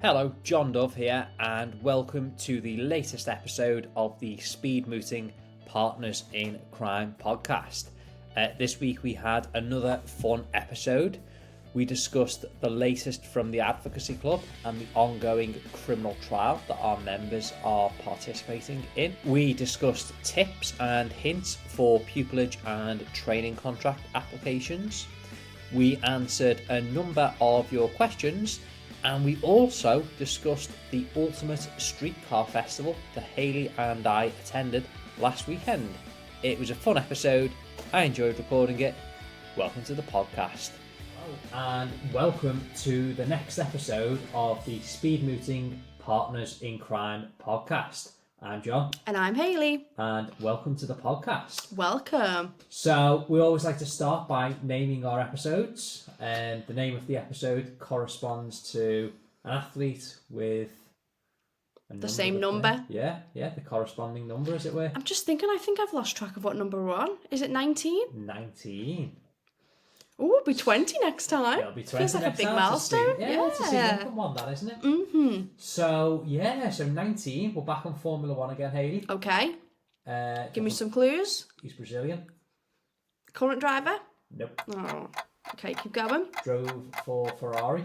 Hello, John Dove here, and welcome to the latest episode of the Speed Mooting Partners in Crime podcast. This week we had another fun episode. We discussed the latest from the Advocacy Club and the ongoing criminal trial that our members are participating in. We discussed tips and hints for pupillage and training contract applications. We answered a number of your questions. And we also discussed the Ultimate Streetcar Festival that Hayley and I attended last weekend. It was a fun episode. I enjoyed recording it. Welcome to the podcast. And welcome to the next episode of the Speed Mooting Partners in Crime podcast. I'm John. And I'm Hayley. And welcome to the podcast. Welcome. So we always like to start by naming our episodes. And the name of the episode corresponds to an athlete with the same number. Yeah, the corresponding number, as it were. I'm just thinking, I think I've lost track of what number we're on. Is it 19? 19. Oh, it'll be 20 next time. It'll be 20 Feels like next a big time. milestone. It's a significant one, that, isn't it? Mm-hmm. So 19. We're back on Formula One again, Hayley. Okay. Give me some clues. He's Brazilian. Current driver? Nope. Oh. Okay, keep going. Drove for Ferrari.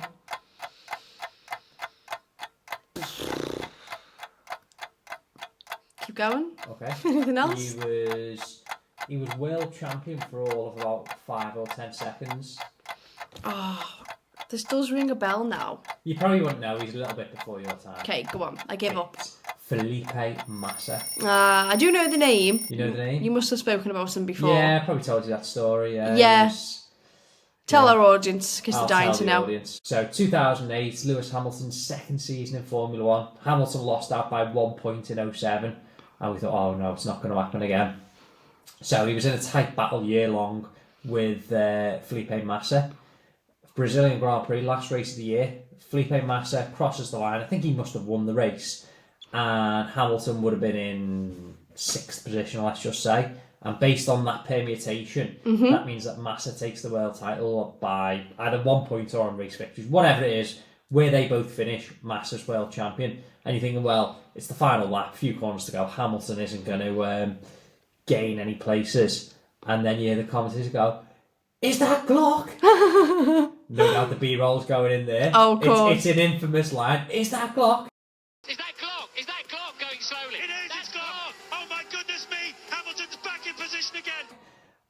Keep going. Okay. Anything else? He was world champion for all of about 5 or 10 seconds. Oh, this does ring a bell now. You probably wouldn't know. He's a little bit before your time. Okay, go on. I give up. Felipe Massa. I do know the name. You know the name? You must have spoken about him before. Yeah, I probably told you that story. Yeah. Tell our audience, because they're dying to know. Audience. So 2008, Lewis Hamilton's second season in Formula One. Hamilton lost out by 1 point in 07. And we thought, oh no, it's not going to happen again. So he was in a tight battle year long with Felipe Massa. Brazilian Grand Prix, last race of the year. Felipe Massa crosses the line. I think he must have won the race. And Hamilton would have been in 6th position, let's just say. And based on that permutation, that means that Massa takes the world title by either 1 point or on race victories. Whatever it is, where they both finish, Massa's world champion. And you're thinking, well, it's the final lap, few corners to go. Hamilton isn't going to gain any places. And then you hear the commentators go, "Is that Glock?" No doubt the B-roll's going in there. Oh, cool. It's an infamous line. "Is that Glock?" Is that Glock? Is that Glock going slowly? It is, it's Glock! Oh my goodness me! Hamilton's back in position again!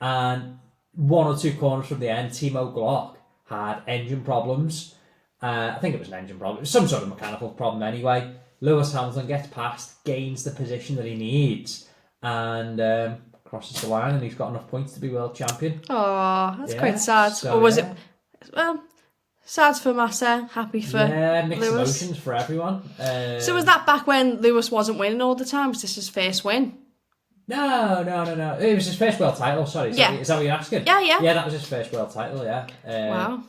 And 1 or 2 corners from the end, Timo Glock had engine problems. I think it was an engine problem. Some sort of mechanical problem anyway. Lewis Hamilton gets past, gains the position that he needs, and crosses the line, and he's got enough points to be world champion. Oh, that's quite sad. So, or was it... Well, sad for Massa, happy for mixed Lewis. emotions for everyone. So was that back when Lewis wasn't winning all the time? Was this his first win? No. It was his first world title, sorry. Is that what you're asking? Yeah. Yeah, that was his first world title, yeah. Wow.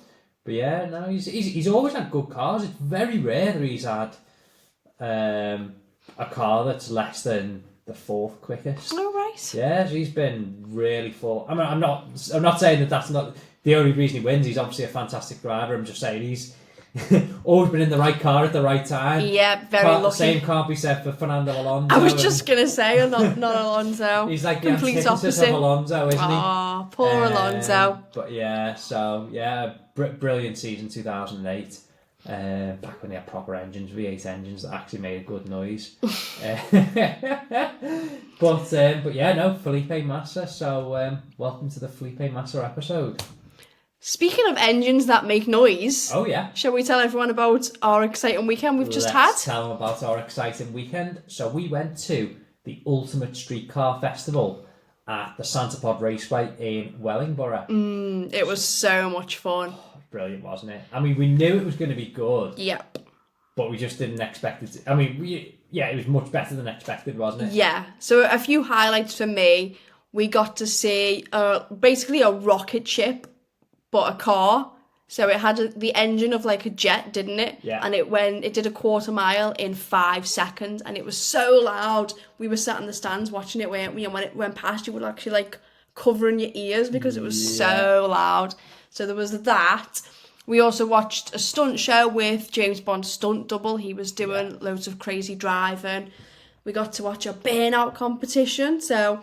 But yeah, no, he's always had good cars. It's very rare that he's had a car that's less than the 4th quickest. Oh, right. Yeah, so he's been really full. I mean, I'm not saying that that's not the only reason he wins. He's obviously a fantastic driver. I'm just saying he's always been in the right car at the right time. Yeah, very lucky. The same can't be said for Fernando Alonso. I was just going to say, not Alonso. He's like the complete antithesis opposite of Alonso, isn't he? Oh, poor Alonso. But yeah, brilliant season 2008. Back when they had proper engines, V8 engines that actually made a good noise. But yeah, no, Felipe Massa. So welcome to the Felipe Massa episode. Speaking of engines that make noise, oh yeah, shall we tell everyone about our exciting weekend we've just had? Let's tell them about our exciting weekend. So we went to the Ultimate Streetcar Festival at the Santa Pod Raceway in Wellingborough. It was so much fun. Brilliant, wasn't it? I mean, we knew it was going to be good. Yep. But we just didn't expect it to. I mean, it was much better than expected, wasn't it? Yeah. So a few highlights for me. We got to see basically a rocket ship, but a car. So it had the engine of like a jet, didn't it? Yeah. And it did a 1/4 mile in 5 seconds, and it was so loud. We were sat in the stands watching it, weren't we? And when it went past, you were actually like covering your ears because it was so loud. So there was that. We also watched a stunt show with James Bond's stunt double. He was doing loads of crazy driving. We got to watch a burnout competition. So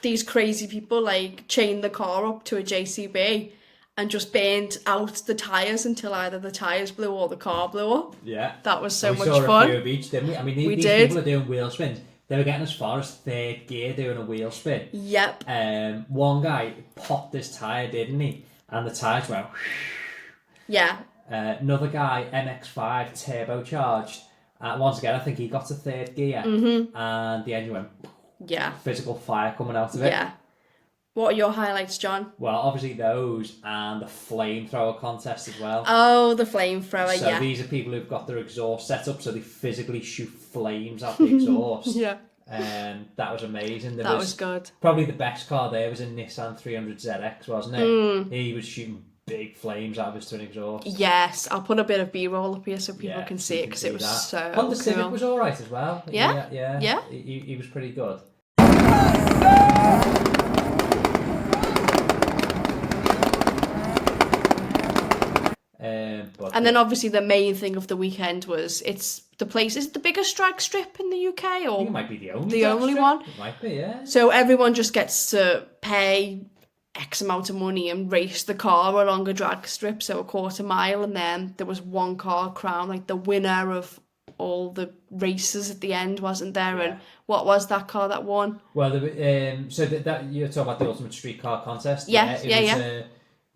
these crazy people like chained the car up to a JCB and just burned out the tyres until either the tyres blew or the car blew up. Yeah. That was so much fun. We saw a fun. few of each, didn't we? I mean, these did. people are doing wheel spins. They were getting as far as third gear doing a wheel spin. Yep. One guy popped his tyre, didn't he? And the tyres went... Yeah. Another guy, MX-5, turbocharged. Once again, I think he got to third gear. And the engine went... Yeah. Physical fire coming out of it. Yeah. What are your highlights, John? Well, obviously those and the flamethrower contest as well. Oh, the flamethrower, So these are people who've got their exhaust set up so they physically shoot flames at the exhaust. Yeah. That was amazing. That was good. Probably the best car there was a Nissan 300ZX, wasn't it? He was shooting big flames out of his twin exhaust. Yes, I'll put a bit of B-roll up here so people can see it because it was so Honda cool. Civic was alright as well. Yeah? Yeah. He was pretty good. And then obviously the main thing of the weekend was is it the biggest drag strip in the UK or I think it might be the only strip. one? It might be, yeah. So everyone just gets to pay X amount of money and race the car along a drag strip, so a quarter mile, and then there was one car crowned like the winner of all the races at the end, wasn't there? And what was that car that won? Well, so that you're talking about the Ultimate Street Car Contest. Yeah.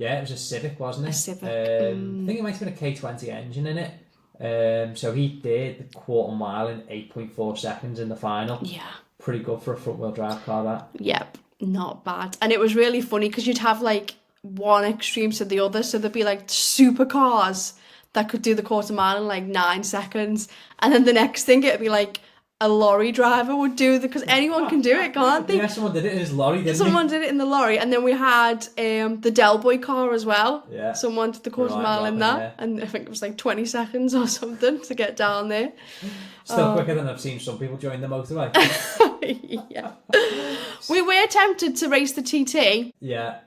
It was a Civic, wasn't it? A Civic. I think it might have been a K20 engine in it. So he did the quarter mile in 8.4 seconds in the final. Yeah. Pretty good for a front wheel drive car, that. Yep, not bad. And it was really funny because you'd have like one extreme to the other. So there'd be like supercars that could do the quarter mile in like 9 seconds. And then the next thing it'd be like a lorry driver would do because anyone can do it, can't they? Yeah, someone did it in his lorry, didn't Someone did it in the lorry, and then we had the Del Boy car as well. Yeah. Someone did the quarter mile in that, and I think it was like 20 seconds or something to get down there. Still quicker than I've seen some people join the motorway. Yeah. We were tempted to race the TT. Yeah.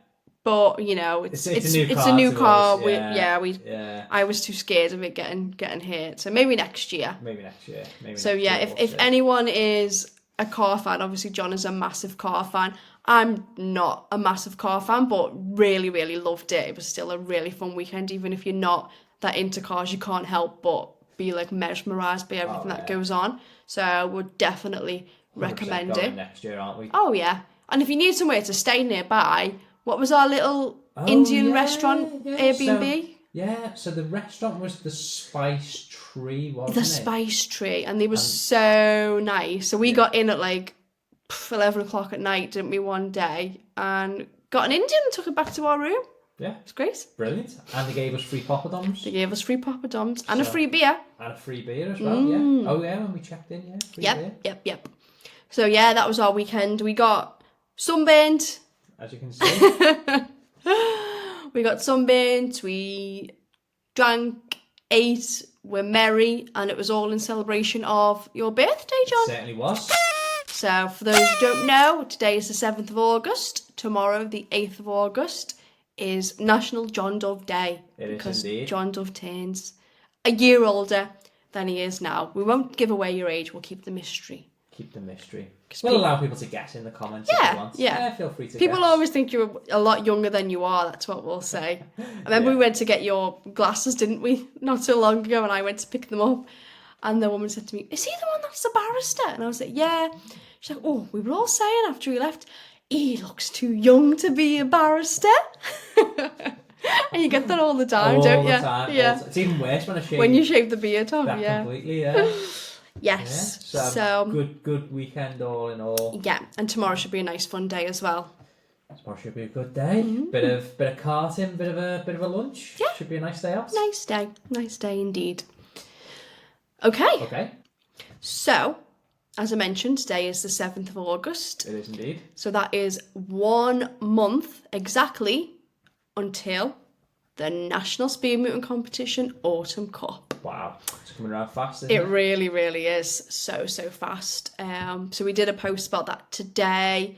But you know, it's a new car. I was too scared of it getting hit. So maybe next year. If anyone is a car fan, obviously John is a massive car fan. I'm not a massive car fan, but really, really loved it. It was still a really fun weekend. Even if you're not that into cars, you can't help but be like mesmerised by everything that goes on. So I would definitely recommend it. Next year, aren't we? Oh yeah, and if you need somewhere to stay nearby. What was our little Indian restaurant Airbnb? So the restaurant was the Spice Tree, wasn't it? The Spice Tree, and they were so nice. So we got in at like 11 o'clock at night, didn't we, one day, and got an Indian and took it back to our room. Yeah. It's great. Brilliant. And they gave us free poppadoms. And a free beer. And a free beer as well, yeah. Oh yeah, when we checked in, yeah. Yep. So yeah, that was our weekend. We got sunburned. As you can see. We got sunburnt, we drank, ate, were merry, and it was all in celebration of your birthday, John. It certainly was. So, for those who don't know, today is the 7th of August. Tomorrow, the 8th of August, is National John Dove Day. It is because indeed. John Dove turns a year older than he is now. We won't give away your age, we'll keep the mystery. We'll allow people to guess in the comments if they want. Yeah, feel free to People guess. always think you're a lot younger than you are, that's what we'll say. I remember we went to get your glasses, didn't we? Not so long ago, and I went to pick them up. And the woman said to me, "Is he the one that's a barrister?" And I was like, "Yeah." She's like, "Oh, we were all saying after he left, he looks too young to be a barrister." And you get that all the time, don't you? All the time. Yeah. It's even worse when I shave. When you shave the beard off, completely, yeah. Yes. Yeah, so good weekend all in all. Yeah, and tomorrow should be a nice fun day as well. Tomorrow should be a good day. Bit of karting, bit of a lunch. Yeah. Should be a nice day out. Nice day indeed. Okay. So, as I mentioned, today is the 7th of August. It is indeed. So that is 1 month exactly until the National Speedmeeting Competition Autumn Cup. Wow, it's coming around fast, isn't It it? really, really is so fast. So we did a post about that today,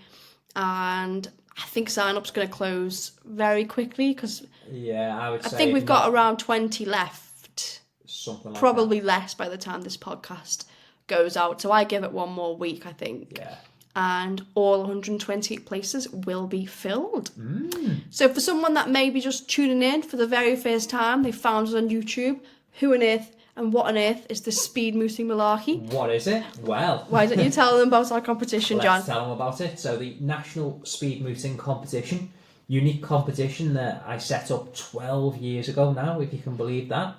and I think sign-up's going to close very quickly because I think we've got around 20 left. Something like probably that. Less by the time this podcast goes out. So I give it one more week, I think. Yeah. And all 128 places will be filled. So for someone that may be just tuning in for the very first time, they found us on YouTube, who on earth and what on earth is the speed mooting malarkey? What is it? Well, why don't you tell them about our competition, John? Let's tell them about it. So the National Speed Mooting Competition, unique competition that I set up 12 years ago now, if you can believe that.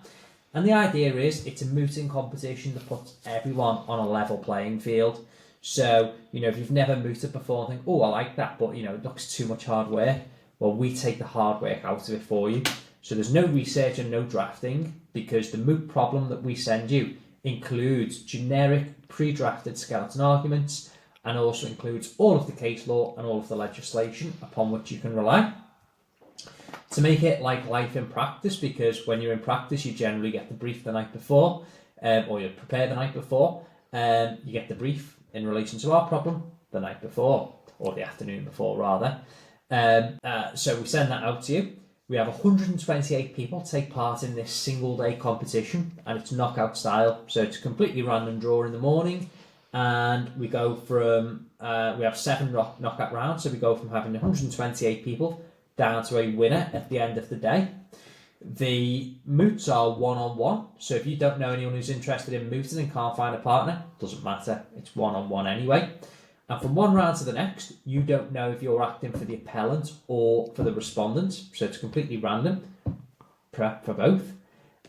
And the idea is it's a mooting competition that puts everyone on a level playing field. So, if you've never mooted before and think, oh, I like that, but, it looks too much hard work, well, we take the hard work out of it for you. So there's no research and no drafting, because the moot problem that we send you includes generic pre-drafted skeleton arguments and also includes all of the case law and all of the legislation upon which you can rely. To make it like life in practice, because when you're in practice, you generally get the brief the night before, or you prepare the night before, you get the brief in relation to our problem the night before, or the afternoon before rather. So we send that out to you. We have 128 people take part in this single day competition, and it's knockout style. So it's a completely random draw in the morning, and we go from, we have 7 knockout rounds. So we go from having 128 people down to a winner at the end of the day. The moots are one-on-one. So if you don't know anyone who's interested in mooting and can't find a partner, doesn't matter. It's one-on-one anyway. And from one round to the next, you don't know if you're acting for the appellant or for the respondent. So it's completely random. Prep for both.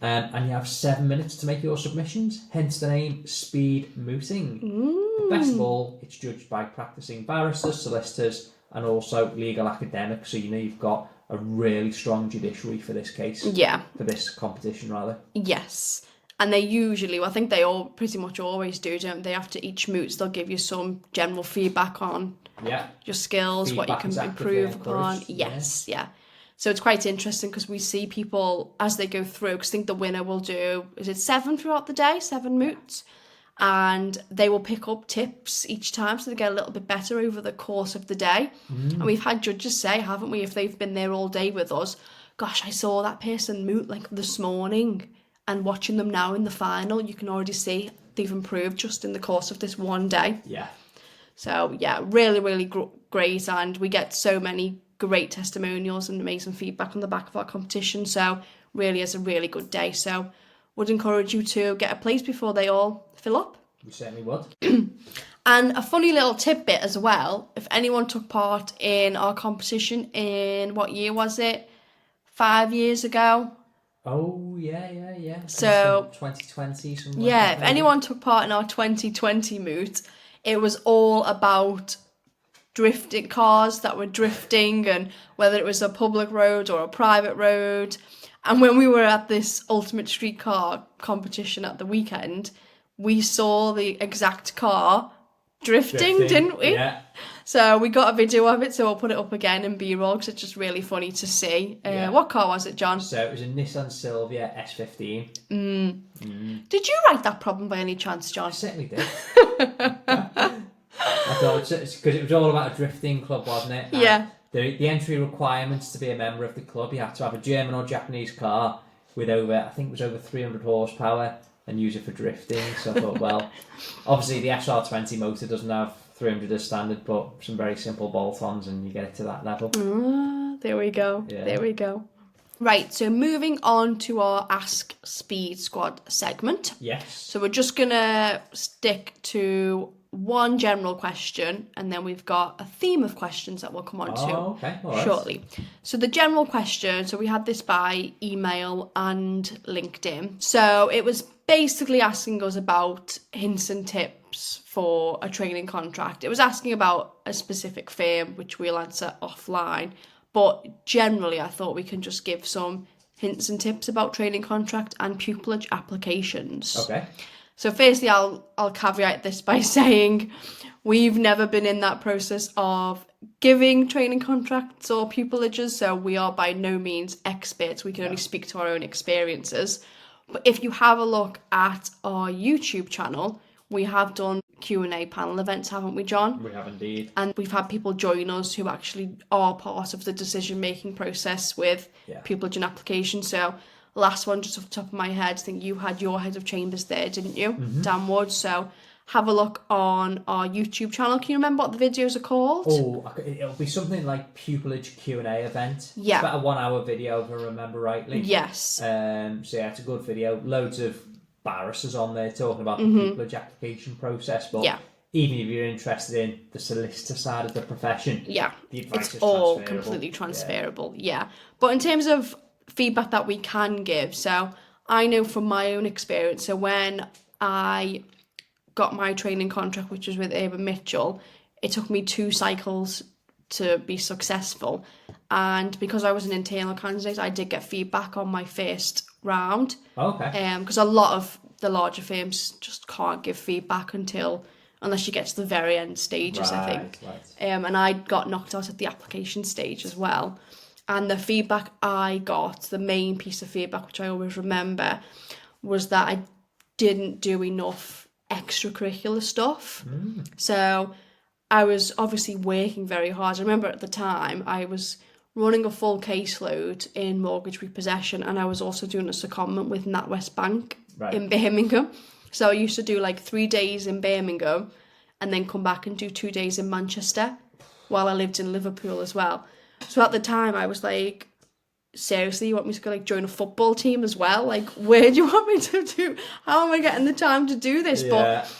And you have 7 minutes to make your submissions. Hence the name Speed Mooting. Best of all, it's judged by practicing barristers, solicitors, and also legal academics. So you've got a really strong judiciary for this case. Yeah. For this competition, rather. Yes. And they usually, I think they all pretty much always do, don't they? After each moots, they'll give you some general feedback on your skills, feedback, what you can improve upon. Yes, yeah. So it's quite interesting because we see people as they go through, because I think the winner will do, is it 7 throughout the day, 7 moots? And they will pick up tips each time, so they get a little bit better over the course of the day. And we've had judges say, haven't we, if they've been there all day with us, gosh, I saw that person moot like this morning. And watching them now in the final, you can already see they've improved just in the course of this one day. Yeah. So, yeah, really, really great. And we get so many great testimonials and amazing feedback on the back of our competition. So, really is a really good day. So, would encourage you to get a place before they all fill up. We certainly would. And a funny little tidbit as well, if anyone took part in our competition in, what year was it? 5 years ago? Oh, yeah. So 2020, something yeah, like that, if anyone took part in our 2020 moot, it was all about drifting cars that were drifting and whether it was a public road or a private road. And when we were at this ultimate streetcar competition at the weekend, we saw the exact car drifting, didn't we? Yeah. So we got a video of it, so we'll put it up again in B-roll because it's just really funny to see. What car was it, John? So it was a Nissan Silvia S15. Did you write that problem by any chance, John? I certainly did. I thought it's because it was all about a drifting club, wasn't it? And yeah. The entry requirements to be a member of the club, you had to have a German or Japanese car with over 300 horsepower and use it for drifting. So I thought, well, obviously the SR20 motor doesn't have 300 as standard, but some very simple bolt-ons and you get it to that level. There we go. Yeah. There we go. Right, so moving on to our Ask Speed Squad segment. Yes. So we're just going to stick to one general question, and then we've got a theme of questions that we'll come on to shortly. So the general question, so we had this by email and LinkedIn. So it was basically asking us about hints and tips for a training contract. It was asking about a specific firm, which we'll answer offline. But generally, I thought we can just give some hints and tips about training contract and pupillage applications. Okay. So firstly, I'll caveat this by saying we've never been in that process of giving training contracts or pupillages, so we are by no means experts. We can only speak to our own experiences. But if you have a look at our YouTube channel, we have done Q&A panel events, haven't we, John? We have indeed. And we've had people join us who actually are part of the decision-making process with pupillage and application. So last one, just off the top of my head, I think you had your head of chambers there, didn't you? Dan Wood. So have a look on our YouTube channel. Can you remember what the videos are called? Oh, it'll be something like pupillage Q&A event. Yeah. It's about a 1 hour video, if I remember rightly. Yes. So yeah, it's a good video. Loads of barristers on there talking about the pupillage application process. But even if you're interested in the solicitor side of the profession, the advice is all completely transferable. Yeah. But in terms of feedback that we can give, so I know from my own experience, so when I got my training contract, which was with Urban Mitchell, it took me 2 cycles to be successful, and because I was an internal candidate, I did get feedback on my first round. Because a lot of the larger firms just can't give feedback unless you get to the very end stages, I think. And I got knocked out at the application stage as well. And the feedback I got, the main piece of feedback, which I always remember, was that I didn't do enough extracurricular stuff. So I was obviously working very hard. I remember at the time I was running a full caseload in mortgage repossession, and I was also doing a secondment with NatWest Bank in Birmingham. So I used to do like 3 days in Birmingham and then come back and do 2 days in Manchester while I lived in Liverpool as well. So at the time I was like, seriously, you want me to go like join a football team as well? Like, where do you want me to do? How am I getting the time to do this? But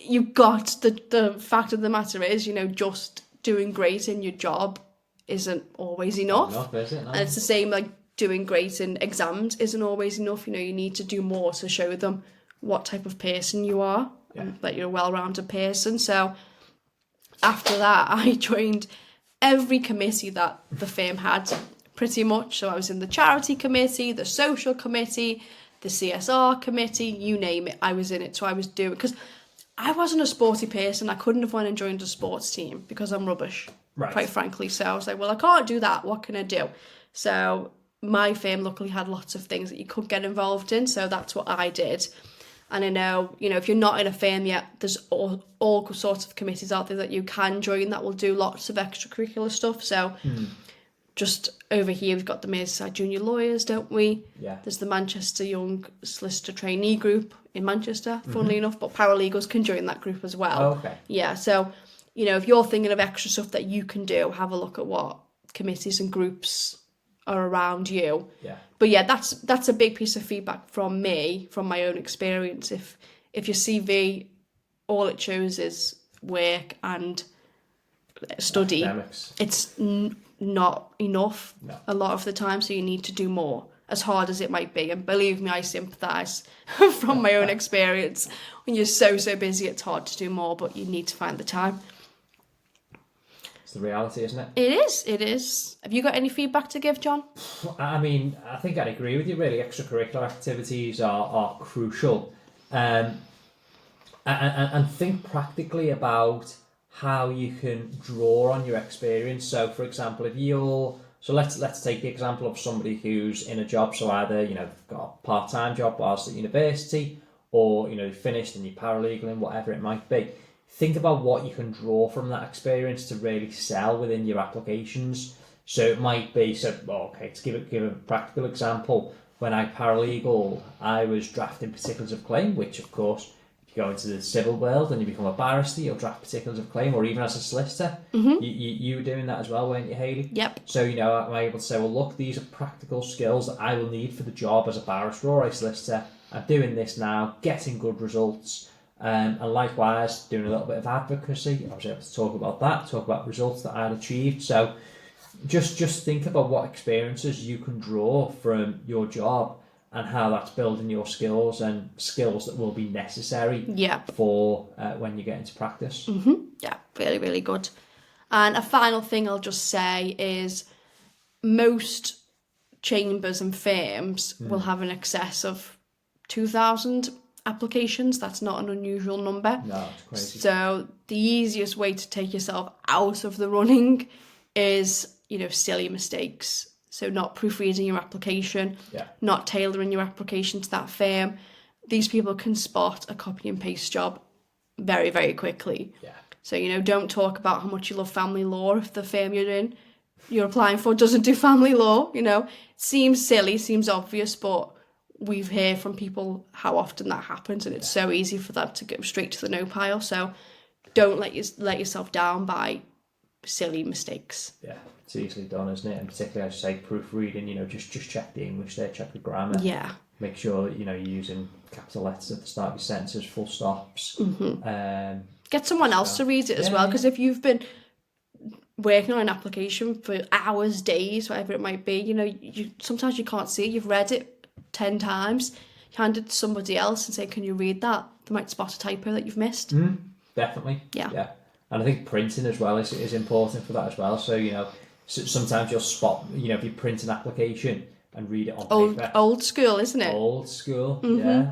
you got the fact of the matter is, just doing great in your job isn't always enough. Is it? No. And it's the same like doing great in exams isn't always enough. You need to do more to show them what type of person you are, and that you're a well-rounded person. So after that, I joined every committee that the firm had, pretty much. So I was in the charity committee, the social committee, the CSR committee, you name it, I was in it. So I was doing, because I wasn't a sporty person. I couldn't have went and joined a sports team because I'm rubbish, quite frankly. So I was like, well, I can't do that. What can I do? So my firm luckily had lots of things that you could get involved in. So that's what I did. And I know, if you're not in a firm yet, there's all sorts of committees out there that you can join that will do lots of extracurricular stuff. So just over here, we've got the Merseyside Junior Lawyers, don't we? Yeah. There's the Manchester Young Solicitor Trainee Group in Manchester, funnily enough, but paralegals can join that group as well. Yeah, so, if you're thinking of extra stuff that you can do, have a look at what committees and groups are around you. Yeah. But yeah, that's a big piece of feedback from me, from my own experience. If your CV, all it shows is work and study, academics, it's not enough a lot of the time, so you need to do more, as hard as it might be. And believe me, I sympathise from my own experience. When you're so busy, it's hard to do more, but you need to find the time. It's the reality, isn't it? It is. Have you got any feedback to give, John? I mean, I think I'd agree with you, really. Extracurricular activities are crucial. And think practically about how you can draw on your experience. So, for example, let's take the example of somebody who's in a job. So either, they've got a part-time job whilst at university, or, you've finished and you're paralegaling, whatever it might be. Think about what you can draw from that experience to really sell within your applications. So it might be, to give a practical example, when I paralegal, I was drafting particulars of claim, which of course, if you go into the civil world and you become a barrister, you'll draft particulars of claim, or even as a solicitor. You were doing that as well, weren't you, Hayley? Yep. So, I'm able to say, well, look, these are practical skills that I will need for the job as a barrister or a solicitor. I'm doing this now, getting good results. And likewise, doing a little bit of advocacy, I was able to talk about results that I'd achieved. So just think about what experiences you can draw from your job and how that's building your skills and skills that will be necessary for when you get into practice. Yeah, really, really good. And a final thing I'll just say is most chambers and firms will have in excess of 2,000 applications. That's not an unusual number. No, it's crazy. So the easiest way to take yourself out of the running is, silly mistakes. So not proofreading your application, not tailoring your application to that firm. These people can spot a copy and paste job very, very quickly. Yeah. So, don't talk about how much you love family law if the firm you're applying for doesn't do family law. It seems silly, seems obvious, but we've heard from people how often that happens, and it's so easy for that to go straight to the no pile. So don't let yourself down by silly mistakes. Yeah, it's easily done, isn't it? And particularly, as you say, proofreading, just check the English there, check the grammar. Yeah. Make sure, you're using capital letters at the start of your sentences, full stops. Mm-hmm. Get someone else to read it as well, because if you've been working on an application for hours, days, whatever it might be, you sometimes you can't see, you've read it 10 times, you hand it to somebody else and say, can you read that? They might spot a typo that you've missed. Definitely. Yeah. And I think printing as well is important for that as well. So, sometimes you'll spot, if you print an application and read it on paper. Old school, isn't it? Old school,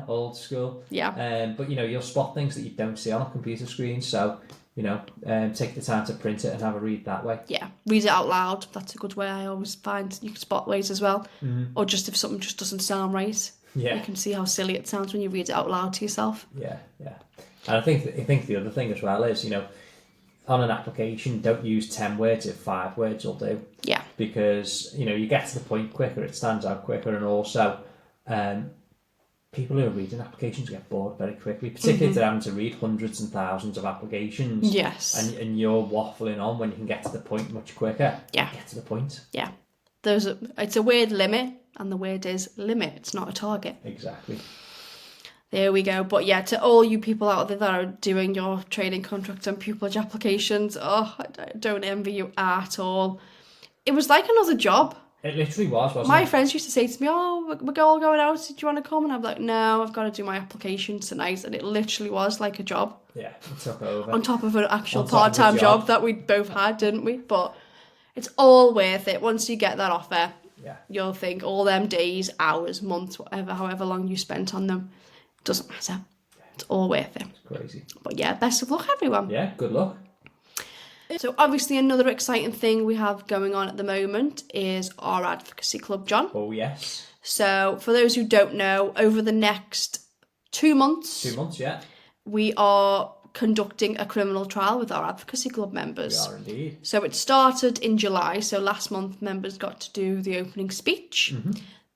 old school. Yeah. But, you'll spot things that you don't see on a computer screen. So, take the time to print it and have a read that way. Yeah, read it out loud. That's a good way. I always find you can spot ways as well. Or just if something just doesn't sound right. Yeah. You can see how silly it sounds when you read it out loud to yourself. Yeah. And I think the other thing as well is, on an application, don't use 10 words if 5 words will do. Yeah. Because, you get to the point quicker, it stands out quicker, and also people who are reading applications get bored very quickly, particularly if they're having to read hundreds and thousands of applications. Yes. And you're waffling on when you can get to the point much quicker. Yeah. Get to the point. Yeah. It's a word limit, and the word is limit. It's not a target. Exactly. There we go. But yeah, to all you people out there that are doing your training contracts and pupillage applications, I don't envy you at all. It was like another job. It literally was, wasn't it? My friends used to say to me, we're all going out, do you want to come? And I'm like, no, I've got to do my application tonight. And it literally was like a job. Yeah, it took over. On top of an actual part-time job that we both had, didn't we? But it's all worth it. Once you get that offer, you'll think all them days, hours, months, whatever, however long you spent on them, doesn't matter. It's all worth it. It's crazy. But yeah, best of luck, everyone. Yeah, good luck. So obviously another exciting thing we have going on at the moment is our Advocacy Club, John. Oh, yes. So for those who don't know, over the next 2 months... 2 months, yeah. We are conducting a criminal trial with our Advocacy Club members. We are indeed. So it started in July. So last month, members got to do the opening speech. Mm-hmm.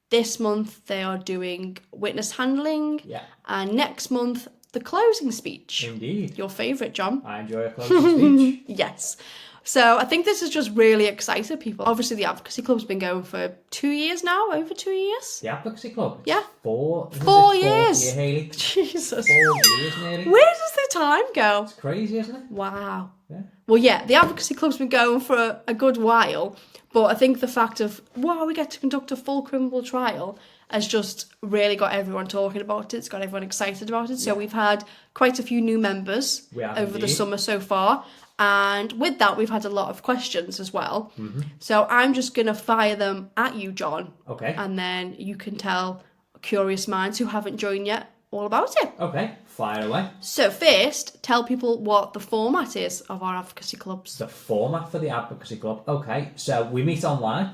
This month, they are doing witness handling. Yeah. And next month, the closing speech. Indeed. Your favourite, John. I enjoy a closing speech. Yes. So I think this has just really excited people. Obviously, the Advocacy Club's been going for 2 years now, over 2 years. The Advocacy Club? Yeah. 4 years. Year, Hayley. Jesus. 4 years nearly. Where does the time go? It's crazy, isn't it? Wow. Yeah. Well, yeah, the Advocacy Club's been going for a good while, but I think the fact of, wow, we get to conduct a full criminal trial has just really got everyone talking about it. It's got everyone excited about it. So we've had quite a few new members over the summer so far. And with that, we've had a lot of questions as well. Mm-hmm. So I'm just going to fire them at you, John. Okay. And then you can tell curious minds who haven't joined yet all about it. Okay, fire away. So first, tell people what the format is of our Advocacy Clubs. The format for the Advocacy Club. Okay, so we meet online,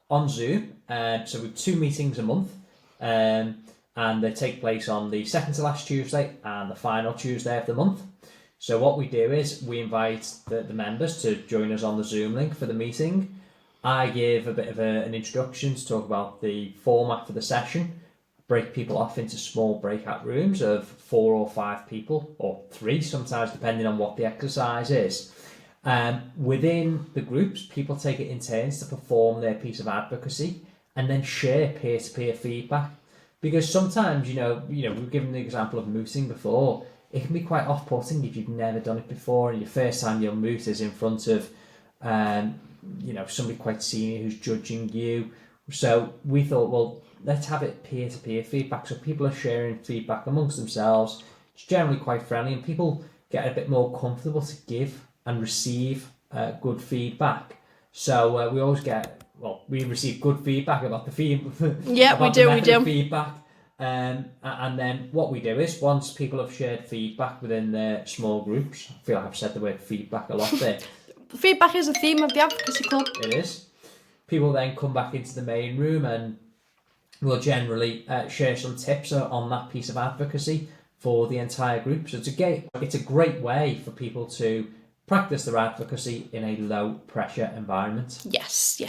on Zoom. So we have 2 meetings a month. And they take place on the second to last Tuesday and the final Tuesday of the month. So what we do is we invite the members to join us on the Zoom link for the meeting. I give a bit of an introduction to talk about the format for the session, break people off into small breakout rooms of 4 or 5 people, or 3 sometimes, depending on what the exercise is. Within the groups, people take it in turns to perform their piece of advocacy and then share peer-to-peer feedback. Because sometimes, we've given the example of mooting before, it can be quite off-putting if you've never done it before and your first time you'll moot is in front of, somebody quite senior who's judging you. So we thought, well, let's have it peer-to-peer feedback. So people are sharing feedback amongst themselves. It's generally quite friendly and people get a bit more comfortable to give and receive good feedback. So we always we receive good feedback about the feedback. Yeah, we do. Feedback. And then what we do is, once people have shared feedback within their small groups, I feel like I've said the word feedback a lot there. Feedback is a theme of the Advocacy Club. It is. People then come back into the main room and we'll generally share some tips on that piece of advocacy for the entire group. So it's a great way for people to practice their advocacy in a low pressure environment. Yes.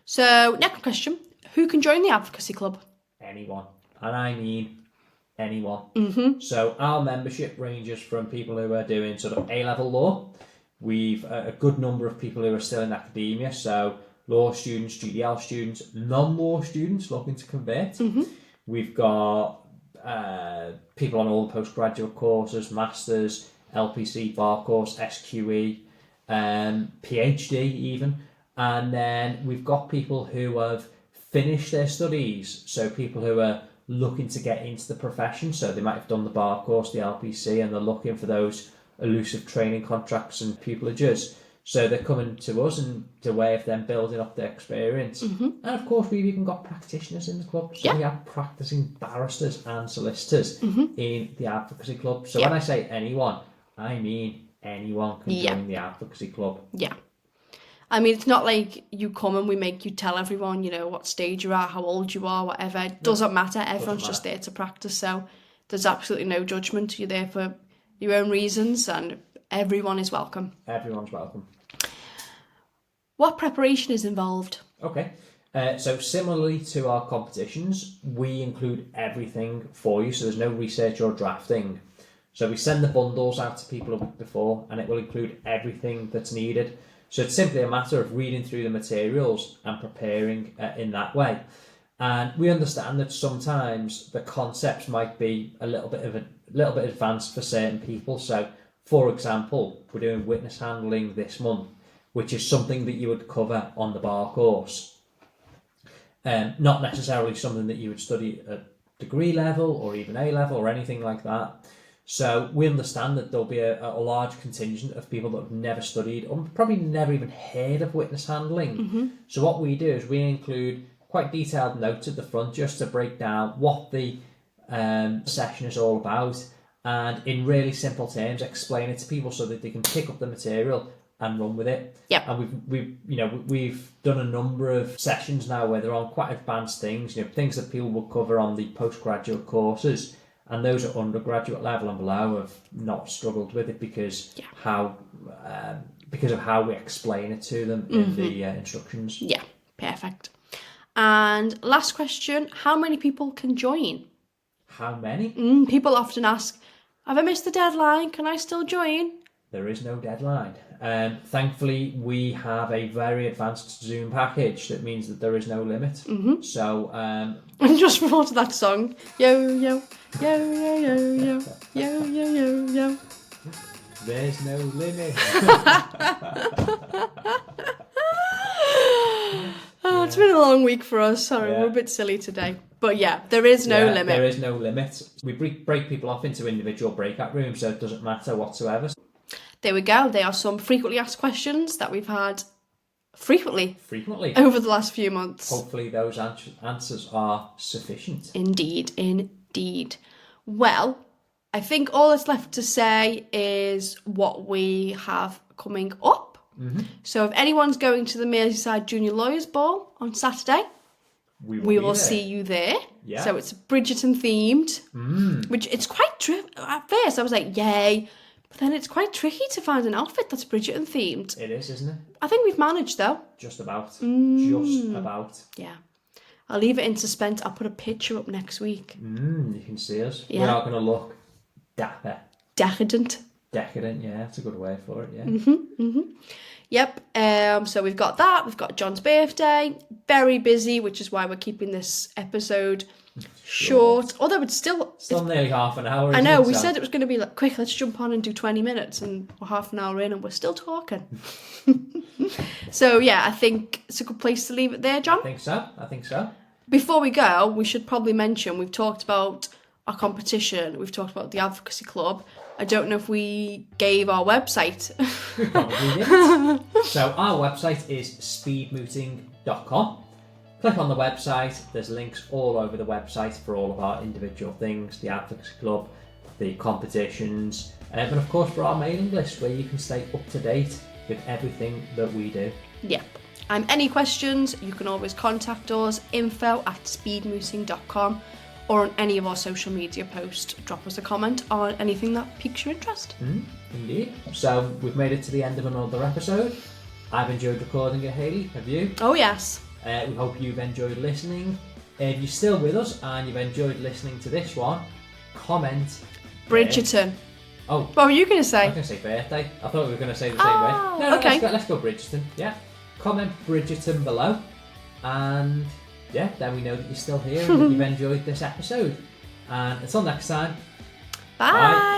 So next question, who can join the Advocacy Club? Anyone, and I mean anyone. Mm-hmm. So our membership ranges from people who are doing sort of A-level law. We've a good number of people who are still in academia, so law students, GDL students, non-law students looking to convert. Mm-hmm. We've got people on all the postgraduate courses, masters, LPC, bar course, SQE, PhD even. And then we've got people who have finished their studies, so people who are looking to get into the profession. So they might have done the bar course, the LPC, and they're looking for those elusive training contracts and pupillages. So they're coming to us and the way of them building up their experience. Mm-hmm. And of course, we've even got practitioners in the club. So we have practicing barristers and solicitors in the Advocacy Club. So when I say anyone, I mean anyone can join the Advocacy Club. Yeah. I mean, it's not like you come and we make you tell everyone, what stage you're at, how old you are, whatever. It doesn't matter. Everyone's just there to practice. So there's absolutely no judgment. You're there for your own reasons and everyone is welcome. Everyone's welcome. What preparation is involved? Okay. So similarly to our competitions, we include everything for you. So there's no research or drafting. So we send the bundles out to people a week before and it will include everything that's needed. So it's simply a matter of reading through the materials and preparing in that way. And we understand that sometimes the concepts might be a little bit advanced for certain people. So, for example, we're doing witness handling this month, which is something that you would cover on the bar course. Not necessarily something that you would study at degree level or even A level or anything like that. So we understand that there'll be a large contingent of people that have never studied or probably never even heard of witness handling. Mm-hmm. So what we do is we include quite detailed notes at the front just to break down what the session is all about and in really simple terms explain it to people so that they can pick up the material and run with it. Yep. And we've done a number of sessions now where they're on quite advanced things, things that people will cover on the postgraduate courses. And those at undergraduate level and below have not struggled with it because of how we explain it to them in the instructions. Yeah, perfect. And last question, how many people can join? How many? People often ask, have I missed the deadline? Can I still join? There is no deadline. Thankfully, we have a very advanced Zoom package that means that there is no limit. Mm-hmm. So, I just thought of that song. Yo, yo, yo, yo, yo, yo, yo, yo, yo, yo. There's no limit. It's been a long week for us. Sorry, we're a bit silly today. But there is no limit. There is no limit. We break people off into individual breakout rooms, so it doesn't matter whatsoever. There we go. They are some frequently asked questions that we've had frequently over the last few months. Hopefully those answers are sufficient. Indeed. Well, I think all that's left to say is what we have coming up. Mm-hmm. So if anyone's going to the Merseyside Junior Lawyers Ball on Saturday, we will see you there. Yeah. So it's Bridgerton themed, which it's quite at first I was like, yay. But then it's quite tricky to find an outfit that's Bridgerton themed. It is, isn't it? I think we've managed though. Just about. Just about. Yeah. I'll leave it in suspense. I'll put a picture up next week. You can see us. Yeah. We are going to look dapper. Decadent, yeah. That's a good word for it, yeah. Yep. So we've got that. We've got John's birthday. Very busy, which is why we're keeping this episode short. Although it's still nearly half an hour. I know. We said it was going to be like, quick, let's jump on and do 20 minutes. And we're half an hour in and we're still talking. So, I think it's a good place to leave it there, John. I think so. Before we go, we should probably mention we've talked about our competition. We've talked about the Advocacy Club. I don't know if we gave our website. We probably did. So our website is speedmooting.com. Click on the website. There's links all over the website for all of our individual things, the Advocacy Club, the competitions, and of course for our mailing list where you can stay up to date with everything that we do. Yep. Any questions, you can always contact us, info@speedmooting.com. or on any of our social media posts. Drop us a comment on anything that piques your interest. Indeed. So we've made it to the end of another episode. I've enjoyed recording it, Hayley. Have you? Oh, yes. We hope you've enjoyed listening. If you're still with us and you've enjoyed listening to this one, comment Bridgerton. Oh, what were you going to say? I was going to say birthday. I thought we were going to say the same word. No, okay. Let's go Bridgerton. Yeah. Comment Bridgerton below. And yeah, then we know that you're still here and that you've enjoyed this episode. And until next time. Bye.